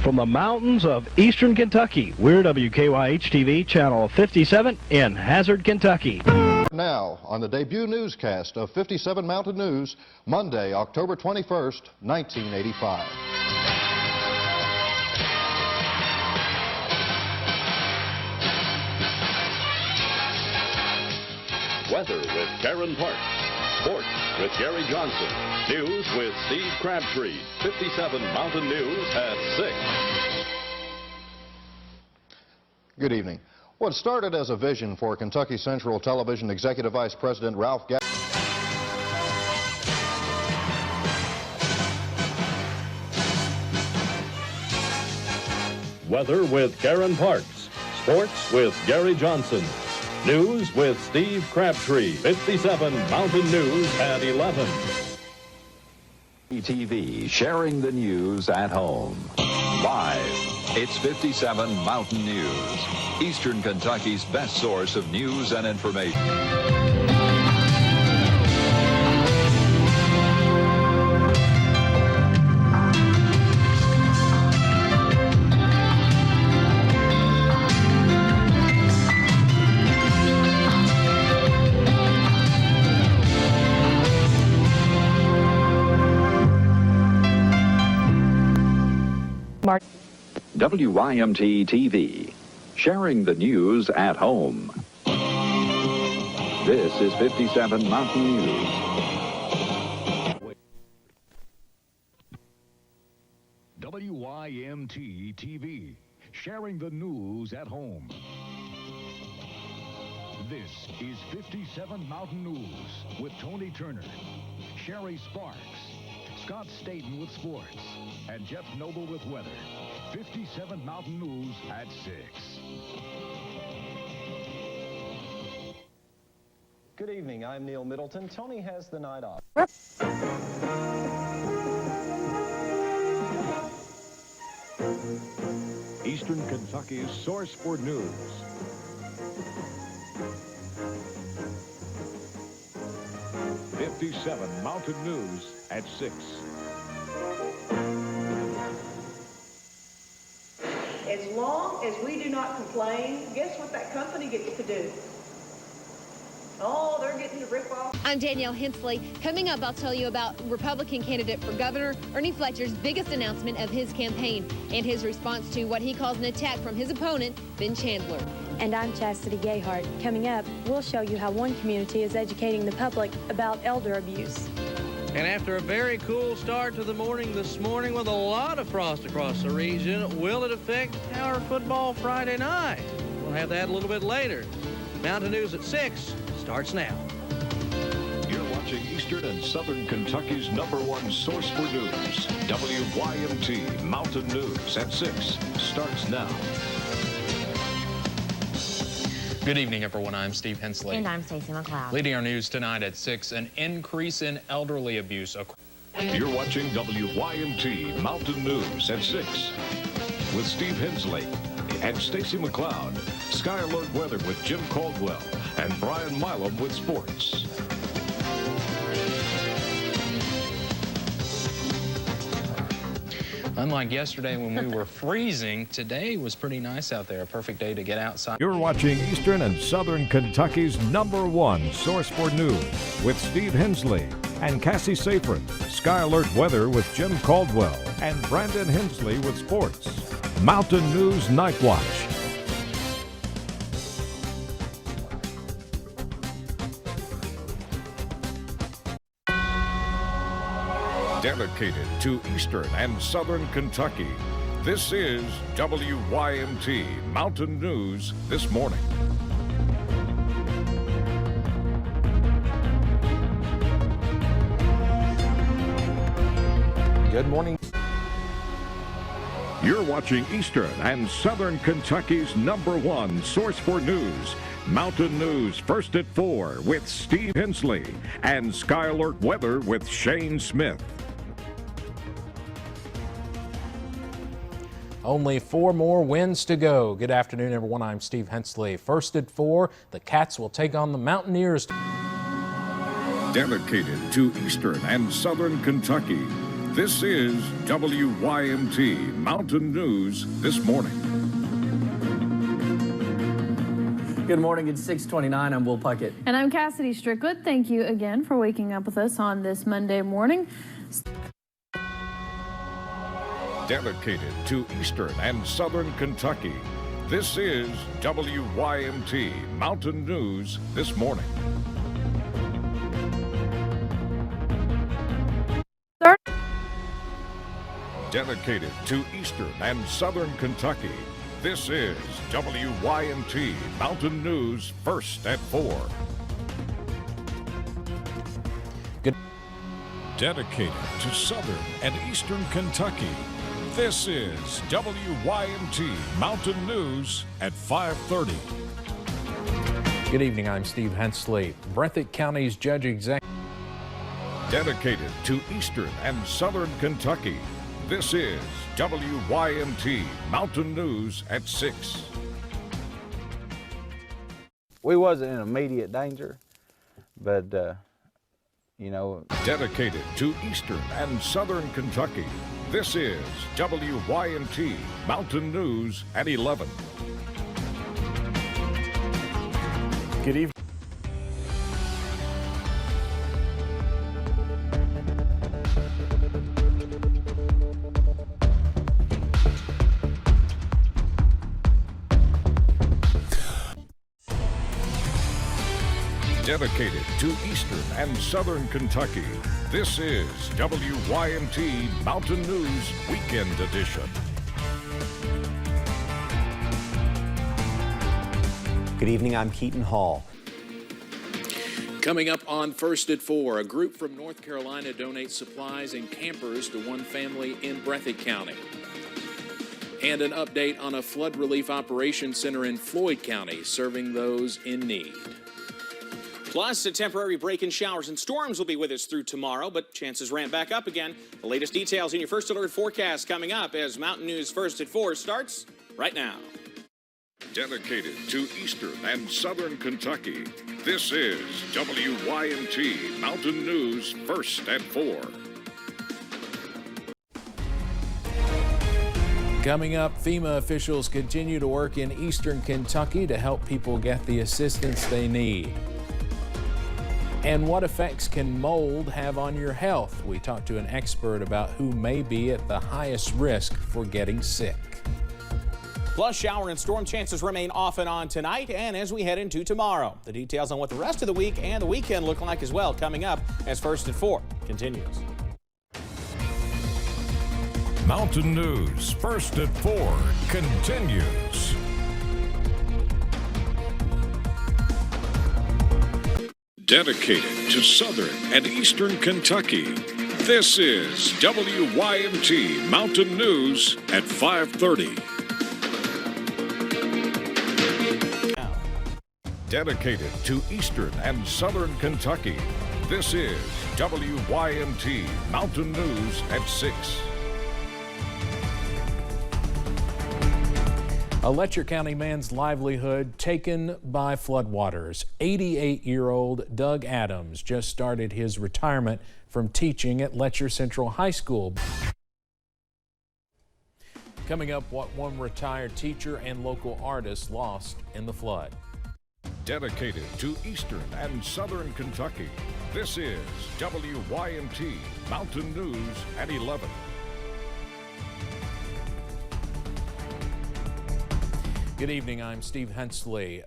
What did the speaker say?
From the mountains of eastern Kentucky, we're WKYH-TV, channel 57 in Hazard, Kentucky. Now, on the debut newscast of 57 Mountain News, Monday, October 21st, 1985. Weather with Karen Parks. Sports with Gary Johnson. News with Steve Crabtree. 57 Mountain News at 6. Good evening. What started as a vision for Kentucky Central Television Executive Vice President Ralph Gabb. Weather with Karen Parks. Sports with Gary Johnson. News with Steve Crabtree. 57 Mountain News at 11. TV, sharing the news at home. Live, it's 57 Mountain News, Eastern Kentucky's best source of news and information. WYMT TV, sharing the news at home. This is 57 Mountain News. WYMT TV, sharing the news at home. This is 57 Mountain News with Tony Turner, Sherry Sparks, Scott Staten with sports, and Jeff Noble with weather. 57 Mountain News at 6. Good evening, I'm Neil Middleton. Tony has the night off. Eastern Kentucky's source for news. '57 Mountain News at 6. As long as we do not complain, guess what that company gets to do? Oh, they're getting to rip off. I'm Danielle Hensley. Coming up, I'll tell you about Republican candidate for governor Ernie Fletcher's biggest announcement of his campaign and his response to what he calls an attack from his opponent, Ben Chandler. And I'm Chastity Gayhart. Coming up, we'll show you how one community is educating the public about elder abuse. And after a very cool start to the morning this morning with a lot of frost across the region, will it affect our football Friday night? We'll have that a little bit later. Mountain News at 6 starts now. You're watching Eastern and Southern Kentucky's #1 source for news. WYMT Mountain News at 6 starts now. Good evening, everyone. I'm Steve Hensley. And I'm Stacey McLeod. Leading our news tonight at 6, an increase in elderly abuse. You're watching WYMT Mountain News at 6 with Steve Hensley and Stacey McLeod. Sky Alert weather with Jim Caldwell and Brian Milam with sports. Unlike yesterday when we were freezing, today was pretty nice out there. A perfect day to get outside. You're watching Eastern and Southern Kentucky's #1 source for news with Steve Hensley and Cassie Safran. Sky Alert weather with Jim Caldwell and Brandon Hensley with sports. Mountain News Night Watch. Dedicated to Eastern and Southern Kentucky, this is WYMT Mountain News this morning. Good morning. You're watching Eastern and Southern Kentucky's #1 source for news. Mountain News first at 4 with Steve Hensley and Sky Alert weather with Shane Smith. Only 4 more wins to go. Good afternoon, everyone. I'm Steve Hensley. First at 4, the Cats will take on the Mountaineers. Dedicated to Eastern and Southern Kentucky, This is WYMT Mountain News This Morning. Good morning, it's 6:29. I'm Will Puckett. And I'm Cassidy Strickland. Thank you again for waking up with us on this Monday morning. Dedicated to Eastern and Southern Kentucky, this is WYMT Mountain News This Morning. Dedicated to Eastern and Southern Kentucky, this is WYMT Mountain News First at 4. Good. Dedicated to Southern and Eastern Kentucky, this is WYMT Mountain News at 5:30. Good evening, I'm Steve Hensley. Breathitt County's Judge Executive. Dedicated to Eastern and Southern Kentucky, this is WYMT Mountain News at 6. We wasn't in immediate danger, but, you know. Dedicated to Eastern and Southern Kentucky, this is WYMT Mountain News at 11. Good evening. Dedicated to Eastern and Southern Kentucky, this is WYMT Mountain News Weekend Edition. Good evening, I'm Keaton Hall. Coming up on First at 4, a group from North Carolina donates supplies and campers to one family in Breathitt County. And an update on a flood relief operation center in Floyd County serving those in need. Plus, a temporary break in showers and storms will be with us through tomorrow, but chances ramp back up again. The latest details in your First Alert forecast coming up as Mountain News First at 4 starts right now. Dedicated to Eastern and Southern Kentucky, this is WYMT Mountain News First at 4. Coming up, FEMA officials continue to work in Eastern Kentucky to help people get the assistance they need. And what effects can mold have on your health? We talked to an expert about who may be at the highest risk for getting sick. Plus, shower and storm chances remain off and on tonight and as we head into tomorrow. The details on what the rest of the week and the weekend look like as well coming up as First at 4 continues. Mountain News First at 4 continues. Dedicated to Southern and Eastern Kentucky, this is WYMT Mountain News at 5:30. Dedicated to Eastern and Southern Kentucky, this is WYMT Mountain News at 6. A Letcher County man's livelihood taken by floodwaters. 88-year-old Doug Adams just started his retirement from teaching at Letcher Central High School. Coming up, what one retired teacher and local artist lost in the flood. Dedicated to Eastern and Southern Kentucky, this is WYMT Mountain News at 11. Good evening, I'm Steve Hensley.